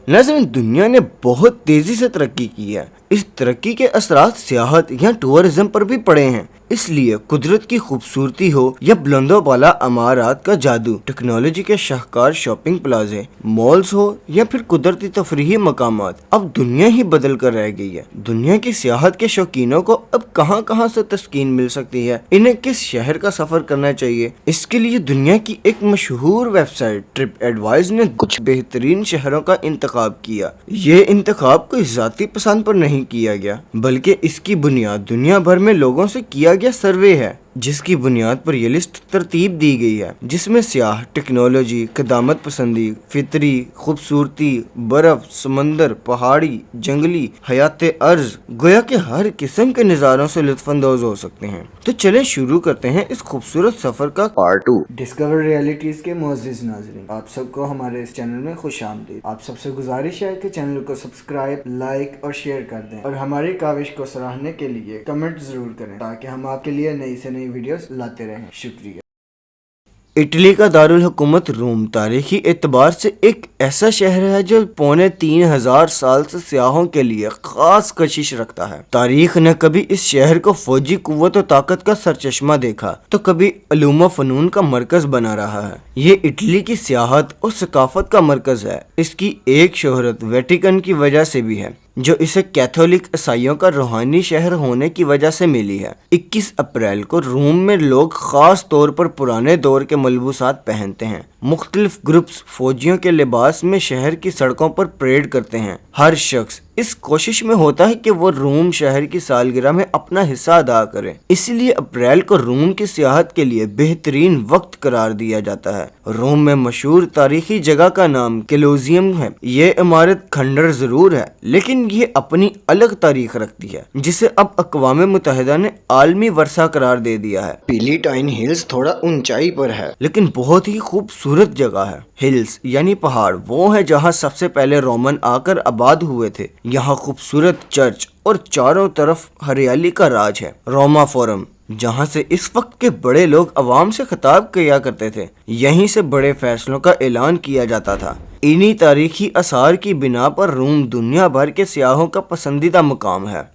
नाज़रीन, दुनिया ने बहुत तेजी से तरक्की की है। इस तरक्की के असरात सियाहत या टूरिज्म पर भी पड़े हैं। इसलिए कुदरत की खूबसूरती हो या बुलंदो बाला अमारात का जादू, टेक्नोलॉजी के शाहकार शॉपिंग प्लाजे, मॉल्स हो या फिर कुदरती तफरीही मकामात, अब दुनिया ही बदल कर रह गई है। दुनिया की सियाहत के शौकीनों को अब कहां कहां से तस्कीन मिल सकती है, इन्हें किस शहर का सफर करना चाहिए, इसके लिए दुनिया की एक मशहूर वेबसाइट ट्रिप एडवाइस ने कुछ बेहतरीन शहरों का इंतखाब किया। ये इंतखाब कोई जाती पसंद पर नहीं किया गया, बल्कि इसकी बुनियाद दुनिया भर में लोगों से किया गया सर्वे है, जिसकी बुनियाद पर यह लिस्ट तरतीब दी गई है, जिसमें सियाह, टेक्नोलॉजी, क़दामत पसंदी, फितरी खूबसूरती, बर्फ, समंदर, पहाड़ी, जंगली, हयाते अर्ज, गोया के हर किस्म के नज़ारों से लुत्फानंदोज हो सकते हैं। तो चले शुरू करते हैं इस खूबसूरत सफर का पार्ट 2। डिस्कवर रियलिटीज के मोअज़्ज़िज़ नाज़रीन, आप सबको हमारे इस चैनल में खुश आमदीद। आप सबसे गुजारिश है कि चैनल को सब्सक्राइब, लाइक और शेयर कर दें, और हमारी काविश को सराहने के लिए कमेंट जरूर करें, ताकि हम आपके लिए नई से नई वीडियोस लाते रहें। शुक्रिया। इटली का दारुल हुकूमत रोम तारीखी एतबार से एक ऐसा शहर है जो 3500 साल से सियाहों के लिए खास कशिश रखता है। तारीख ने कभी इस शहर को फौजी कुव्वत और ताकत का सरचश्मा देखा, तो कभी अलूम फनून का मरकज बना रहा है। ये इटली की सियाहत और सकाफत का मरकज है। इसकी एक शोहरत वेटिकन की वजह से भी है, जो इसे कैथोलिक ईसाइयों का रूहानी शहर होने की वजह से मिली है। 21 अप्रैल को रोम में लोग खास तौर पर पुराने दौर के मलबूसात पहनते हैं। मुख्तलिफ ग्रुप्स फौजियों के लिबास में शहर की सड़कों पर परेड करते हैं। हर शख्स इस कोशिश में होता है कि वो रोम शहर की सालगिरह में अपना हिस्सा अदा करे। इसलिए अप्रैल को रोम की सियाहत के लिए बेहतरीन वक्त करार दिया जाता है। रोम में मशहूर तारीखी जगह का नाम कोलोसियम है। ये इमारत खंडर जरूर है, लेकिन ये अपनी अलग तारीख रखती है, जिसे अब अक़वाम मुत्तहिदा ने आलमी वर्सा करार दे दिया है। पैलेटाइन हिल्स थोड़ा ऊंचाई पर है, लेकिन बहुत ही खूबसूरत जगह है। हिल्स यानी पहाड़ वो है जहाँ सबसे पहले रोमन आकर आबाद हुए थे। यहाँ खूबसूरत चर्च और चारों तरफ हरियाली का राज है। रोमा फोरम, जहाँ से इस वक्त के बड़े लोग अवाम से खिताब किया करते थे, यहीं से बड़े फैसलों का ऐलान किया जाता था। इन्हीं तारीखी आसार की बिना पर रोम दुनिया भर के सियाहों का पसंदीदा मुकाम है।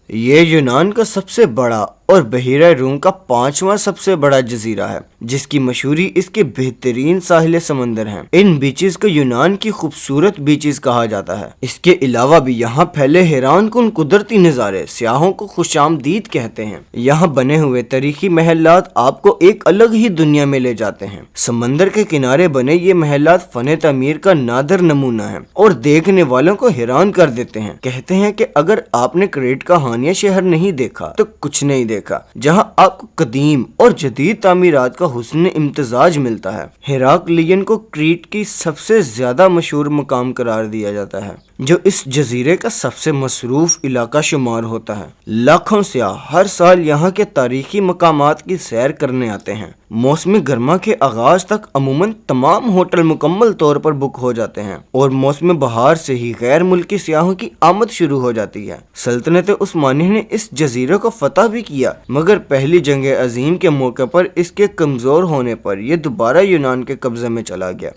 ये यूनान का सबसे बड़ा और बहिरा रूम का 5वां सबसे बड़ा जजीरा है, जिसकी मशहूरी इसके बेहतरीन साहिल समंदर हैं। इन बीचेस को यूनान की खूबसूरत बीचेस कहा जाता है। इसके अलावा भी यहाँ फैले हैरान कुन कुदरती नज़ारे सियाहों को खुशामदीद कहते हैं। यहाँ बने हुए तारीखी महलात आपको एक अलग ही दुनिया में ले जाते हैं। समंदर के किनारे बने ये महलात फन तमीर का नादर नमूना है और देखने वालों को हैरान कर देते हैं। कहते हैं कि अगर आपने क्रेट का हानिया शहर नहीं देखा तो कुछ नहीं देखा, जहां आपको कदीम और जदीद तामीरात का हुस्न इम्तिजाज मिलता है। हेराक्लियन को क्रीट की सबसे ज्यादा मशहूर मकाम करार दिया जाता है, जो इस जजीरे का सबसे मसरूफ इलाका शुमार होता है। लाखों सियाह हर साल यहाँ के तारीखी मकामात की सैर करने आते हैं। मौसमी गर्मा के आगाज तक अमूमन तमाम होटल मुकम्मल तौर पर बुक हो जाते हैं और मौसम बहार से ही गैर मुल्की सियाहों की आमद शुरू हो जाती है। सल्तनत उस्मानिया ने इस जजीरे को फतह भी किया, मगर पहली जंग अजीम के मौके पर इसके कमजोर होने पर यह दोबारा यूनान के कब्जे में चला गया।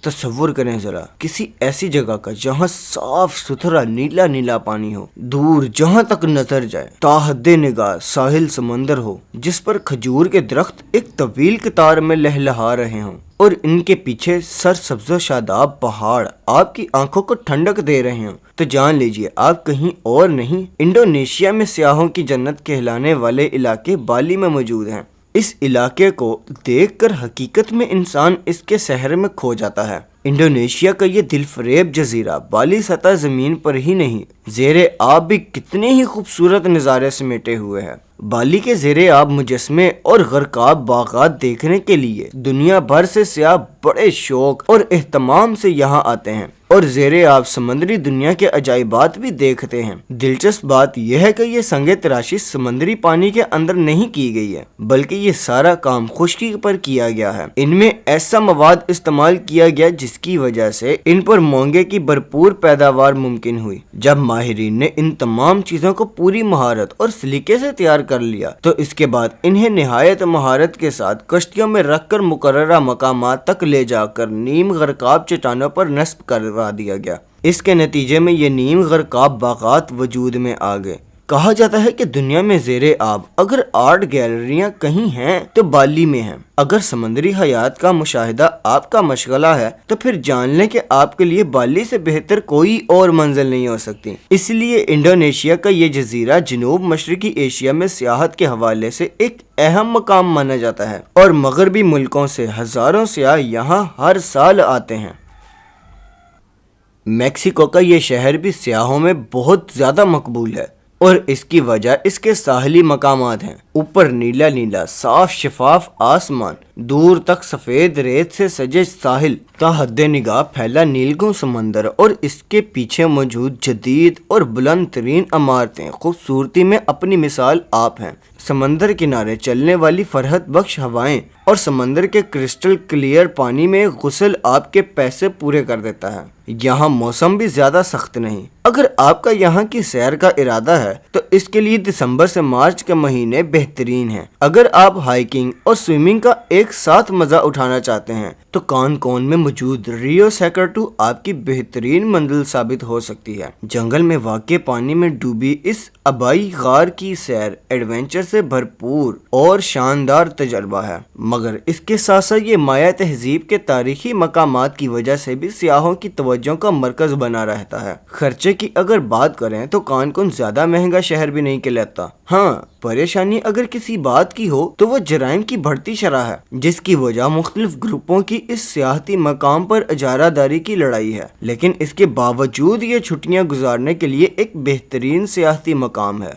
तस्वुर करें जरा किसी ऐसी जगह का जहाँ साफ सुथरा नीला नीला पानी हो, दूर जहाँ तक नजर जाए ताहद्दे निगाह साहिल समंदर हो, जिस पर खजूर के दरख्त एक तवील कतार में लहलहा रहे हों और इनके पीछे सरसब्ज़ शादाब पहाड़ आपकी आंखों को ठंडक दे रहे हों, तो जान लीजिए आप कहीं और नहीं, इंडोनेशिया में सियाहों की जन्नत कहलाने वाले इलाके बाली में मौजूद हैं। इस इलाके को देखकर हकीकत में इंसान इसके शहर में खो जाता है। इंडोनेशिया का ये दिलफरेब जजीरा बाली सतह जमीन पर ही नहीं, ज़ेरे आब भी कितने ही खूबसूरत नज़ारे समेटे हुए हैं। बाली के ज़ेरे आब मुजस्मे और गरकाब बागात देखने के लिए दुनिया भर से सियाह बड़े शौक और एहतमाम से यहाँ आते हैं। اور زیر آب سمندری دنیا کے عجائبات بھی دیکھتے ہیں۔ دلچسپ بات یہ ہے کہ یہ سنگ تراشی سمندری پانی کے اندر نہیں کی گئی ہے، بلکہ یہ سارا کام خشکی پر کیا گیا ہے۔ ان میں ایسا مواد استعمال کیا گیا جس کی وجہ سے ان پر مونگے کی بھرپور پیداوار ممکن ہوئی۔ جب ماہرین نے ان تمام چیزوں کو پوری مہارت اور سلیقے سے تیار کر لیا تو اس کے بعد انہیں نہایت مہارت کے ساتھ کشتیوں میں رکھ کر مقررہ مقامات تک لے جا کر نیم غرقاب چٹانوں پر نصب کروا دیا گیا۔ اس کے نتیجے میں یہ نیم غرقاب باغات وجود میں آ گئے۔ کہا جاتا ہے کہ دنیا میں زیر آب اگر آرٹ گیلریاں کہیں ہیں تو بالی میں ہیں۔ اگر سمندری حیات کا مشاہدہ آپ کا مشغلہ ہے تو پھر جان لیں کہ آپ کے لیے بالی سے بہتر کوئی اور منزل نہیں ہو سکتی۔ اس لیے انڈونیشیا کا یہ جزیرہ جنوب مشرقی ایشیا میں سیاحت کے حوالے سے ایک اہم مقام مانا جاتا ہے، اور مغربی ملکوں سے ہزاروں سیاح یہاں ہر سال آتے ہیں۔ میکسیکو کا یہ شہر بھی سیاحوں میں بہت زیادہ مقبول ہے، اور اس کی وجہ اس کے ساحلی مقامات ہیں۔ اوپر نیلا نیلا صاف شفاف آسمان، دور تک سفید ریت سے سجے ساحل، تا حد نگاہ پھیلا نیلگوں سمندر، اور اس کے پیچھے موجود جدید اور بلند ترین عمارتیں خوبصورتی میں اپنی مثال آپ ہیں۔ سمندر کنارے چلنے والی فرحت بخش ہوائیں اور سمندر کے کرسٹل کلیئر پانی میں غسل آپ کے پیسے پورے کر دیتا ہے۔ یہاں موسم بھی زیادہ سخت نہیں۔ اگر آپ کا یہاں کی سیر کا ارادہ ہے تو اس کے لیے دسمبر سے مارچ کے مہینے بہترین ہیں۔ اگر آپ ہائیکنگ اور سوئمنگ کا ایک ساتھ مزہ اٹھانا چاہتے ہیں تو کون میں موجود ریو سیکرٹو آپ کی بہترین منزل ثابت ہو سکتی ہے۔ جنگل میں واقع پانی میں ڈوبی اس آبائی غار کی سیر ایڈونچر سے بھرپور اور شاندار تجربہ ہے، مگر اس کے ساتھ ساتھ یہ مایا تہذیب کے تاریخی مقامات کی وجہ سے بھی سیاحوں کی توجہ کا مرکز بنا رہتا ہے۔ خرچے کی اگر بات کریں تو کانکن زیادہ مہنگا شہر بھی نہیں کہلاتا۔ ہاں، پریشانی اگر کسی بات کی ہو تو وہ جرائم کی بڑھتی شرح ہے، جس کی وجہ مختلف گروپوں کی اس سیاحتی مقام پر اجارہ داری کی لڑائی ہے، لیکن اس کے باوجود یہ چھٹیاں گزارنے کے لیے ایک بہترین سیاحتی مقام ہے۔